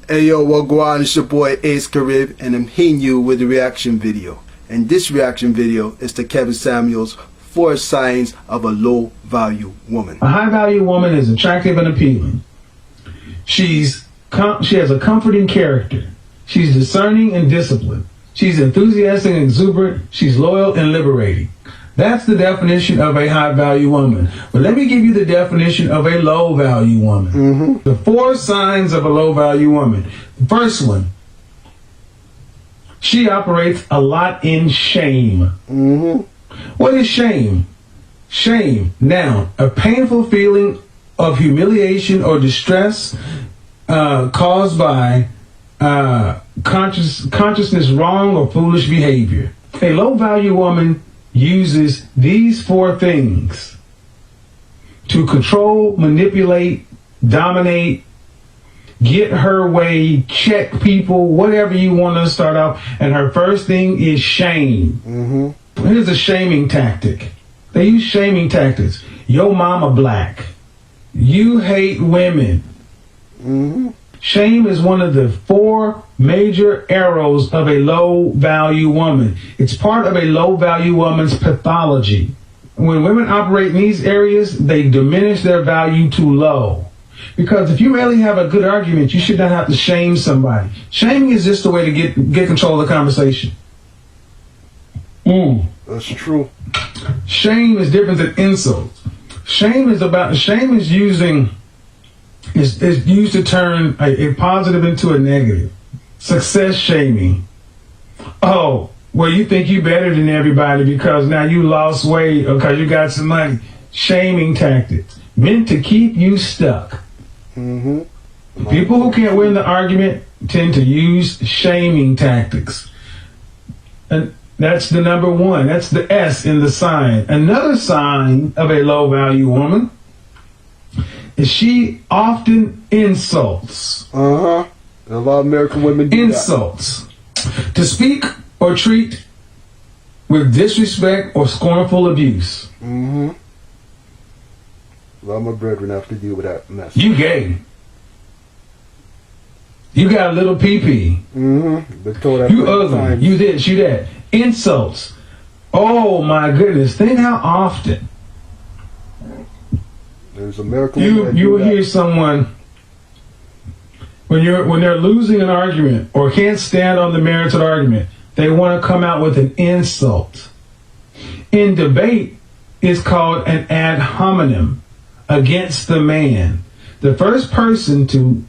Hey yo, what go on? It's your boy Ace Carib, and I'm hitting you with a reaction video. And this reaction video is to Kevin Samuels' 4 signs of a low-value woman. A high-value woman is attractive and appealing. She has a comforting character. She's discerning and disciplined. She's enthusiastic and exuberant. She's loyal and liberating. That's the definition of a high-value woman. But let me give you the definition of a low-value woman. The 4 signs of a low-value woman. The first one, she operates a lot in shame. What is shame? Shame, noun, a painful feeling of humiliation or distress caused by consciousness wrong or foolish behavior. A low-value woman uses these 4 things to control, manipulate, dominate, get her way, check people, whatever you want to start off. And her first thing is shame. Here's a shaming tactic. They use shaming tactics. Yo mama black. You hate women. Shame is one of the 4 major arrows of a low-value woman. It's part of a low-value woman's pathology. When women operate in these areas, they diminish their value to low. Because if you really have a good argument, you should not have to shame somebody. Shaming is just a way to get control of the conversation. That's true. Shame is different than insults. Shame is used to turn a positive into a negative. Success shaming. Oh, well, you think you better than everybody because now you lost weight or because you got some money. Shaming tactics meant to keep you stuck. People who can't win the argument tend to use shaming tactics. And that's the number 1. That's the S in the sign. Another sign of a low-value woman is she often insults. A lot of American women do insults. To speak or treat with disrespect or scornful abuse. A lot of my brethren have to deal with that mess. You gay. You got a little pee-pee. You ugly. You this, you that. Insults. Oh my goodness. Think how often. There's American you will hear someone when they're losing an argument or can't stand on the merits of the argument, they want to come out with an insult. In debate, it's called an ad hominem, against the man. The first person to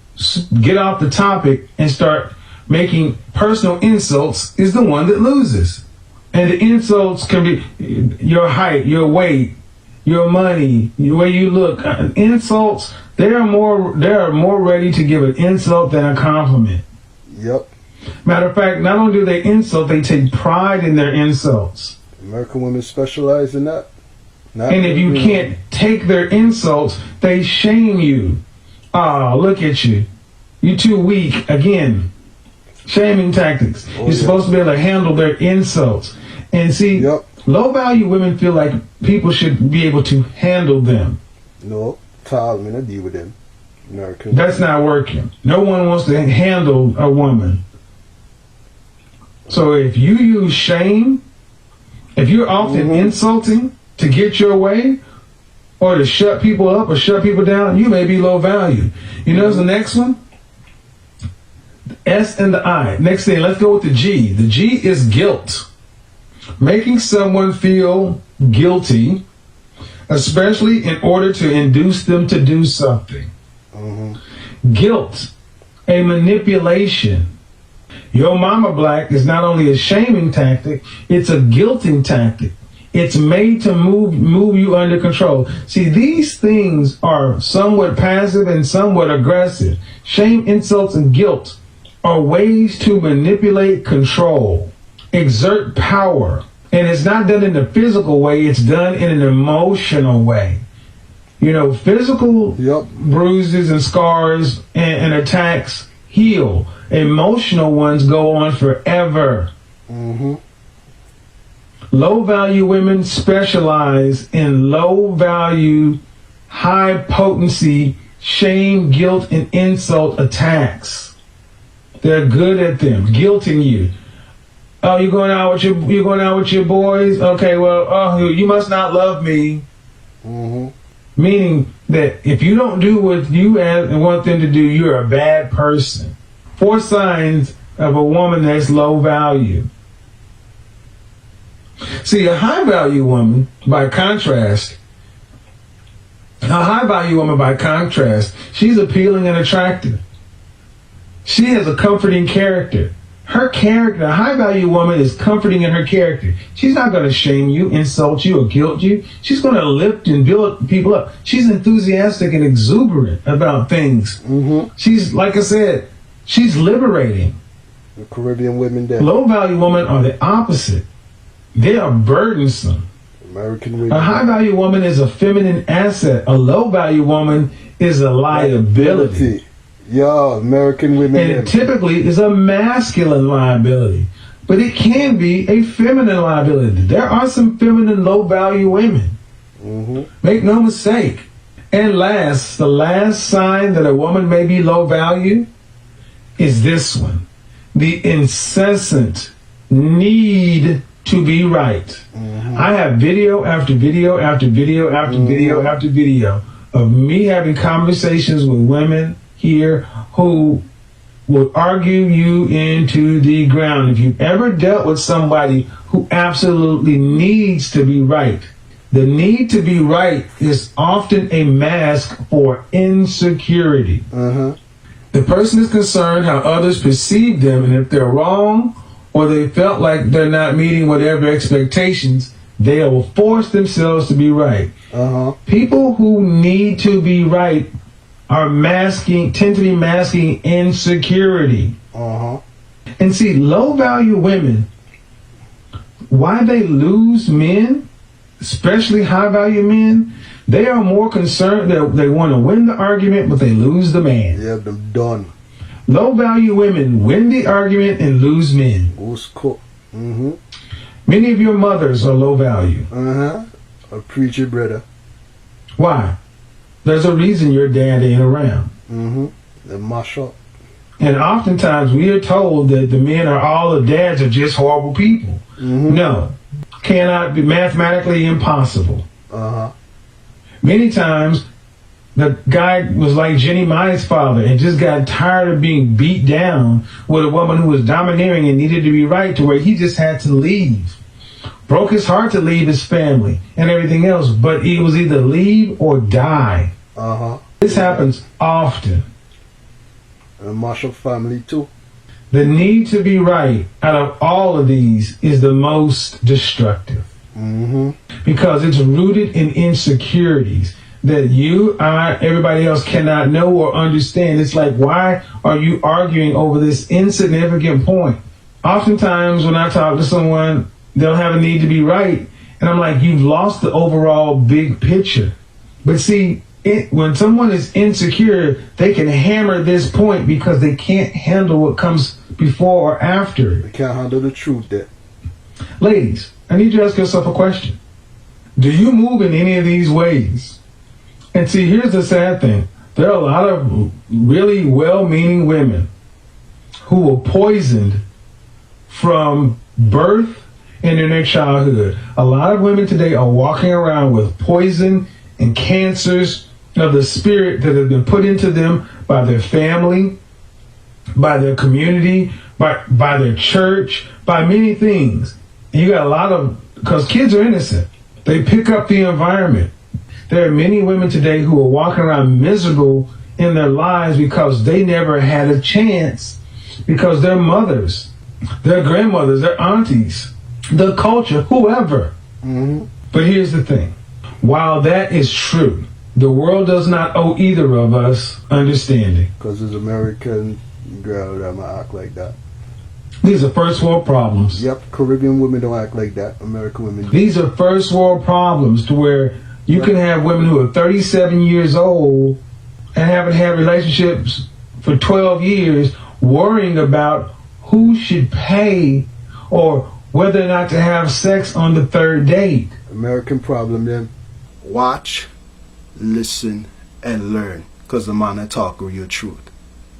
get off the topic and start making personal insults is the one that loses. And the insults can be your height, your weight, your money, the way you look. Insults, they are more ready to give an insult than a compliment. Yep. Matter of fact, not only do they insult, they take pride in their insults. American women specialize in that. And if you can't take their insults, they shame you. Oh, look at you. You're too weak. Again, shaming tactics. You're supposed to be able to handle their insults. And see, low-value women feel like people should be able to handle them. No, tall men, I deal with them. American. That's not working. No one wants to handle a woman. So if you use shame, if you're often insulting to get your way, or to shut people up or shut people down, you may be low value. You notice the next one? The S and the I. Next thing, let's go with the G. The G is guilt. Making someone feel guilty, especially in order to induce them to do something. Guilt, a manipulation. Your mama black is not only a shaming tactic, it's a guilting tactic. It's made to move you under control. See, these things are somewhat passive and somewhat aggressive. Shame, insults, and guilt are ways to manipulate, control, exert power. And it's not done in a physical way, it's done in an emotional way. You know, physical bruises and scars and attacks heal. Emotional ones go on forever. Low-value women specialize in low-value, high-potency shame, guilt, and insult attacks. They're good at them, guilting you. Oh, you're going out with your boys? Okay, well, oh, you must not love me. Mm-hmm. Meaning that if you don't do what you want them to do, you're a bad person. 4 signs of a woman that's low value. See, a high value woman, by contrast, she's appealing and attractive. She has a comforting character. Her character, a high value woman, is comforting in her character. She's not going to shame you, insult you, or guilt you. She's going to lift and build people up. She's enthusiastic and exuberant about things. Mm-hmm. She's, like I said, she's liberating. The Caribbean women there. Low value women are the opposite. They are burdensome. American women. A high value woman is a feminine asset. A low value woman is a liability. Yeah, American women. And it typically is a masculine liability. But it can be a feminine liability. There are some feminine low value women. Mm-hmm. Make no mistake. And last, the last sign that a woman may be low value is this one. The incessant need to be right. Mm-hmm. I have video after video after video after video after video of me having conversations with women here who will argue you into the ground. If you've ever dealt with somebody who absolutely needs to be right, the need to be right is often a mask for insecurity. Uh-huh. The person is concerned how others perceive them, and if they're wrong or they felt like they're not meeting whatever expectations, they will force themselves to be right. Uh-huh. People who need to be right tend to be masking insecurity. Uh-huh. And see, low value women, why they lose men, especially high value men, they are more concerned that they want to win the argument, but they lose the man. Yeah, them done. Low value women win the argument and lose men. Who's cool? Mm-hmm. Many of your mothers are low value. Uh-huh. A preacher brother. Why? There's a reason your dad ain't around. Mm-hmm. They mash up. And oftentimes we are told that the men are all the dads are just horrible people. Mm-hmm. No. Cannot be mathematically impossible. Uh-huh. Many times the guy was like Jenny Mai's father and just got tired of being beat down with a woman who was domineering and needed to be right, to where he just had to leave. Broke his heart to leave his family and everything else, but he was either leave or die. Uh-huh. This happens often. And a mash up family too. The need to be right out of all of these is the most destructive. Mm-hmm. Because it's rooted in insecurities that you, I, everybody else cannot know or understand. It's like, why are you arguing over this insignificant point? Oftentimes when I talk to someone, they'll have a need to be right. And I'm like, you've lost the overall big picture. But see, when someone is insecure, they can hammer this point because they can't handle what comes before or after. They can't handle the truth there. Ladies, I need you to ask yourself a question. Do you move in any of these ways? And see, here's the sad thing. There are a lot of really well-meaning women who were poisoned from birth and in their childhood. A lot of women today are walking around with poison and cancers of the spirit that have been put into them by their family, by their community, by their church, by many things. And you got a lot of, because kids are innocent. They pick up the environment. There are many women today who are walking around miserable in their lives because they never had a chance, because their mothers, their grandmothers, their aunties, the culture, whoever. Mm-hmm. But here's the thing. While that is true, the world does not owe either of us understanding. Because there's American girl that might act like that. These are first world problems. Yep, Caribbean women don't act like that. American women do. These are first world problems, to where you can have women who are 37 years old and haven't had relationships for 12 years, worrying about who should pay or whether or not to have sex on the third date. American problem then. Watch, listen, and learn, because the man I talk real truth.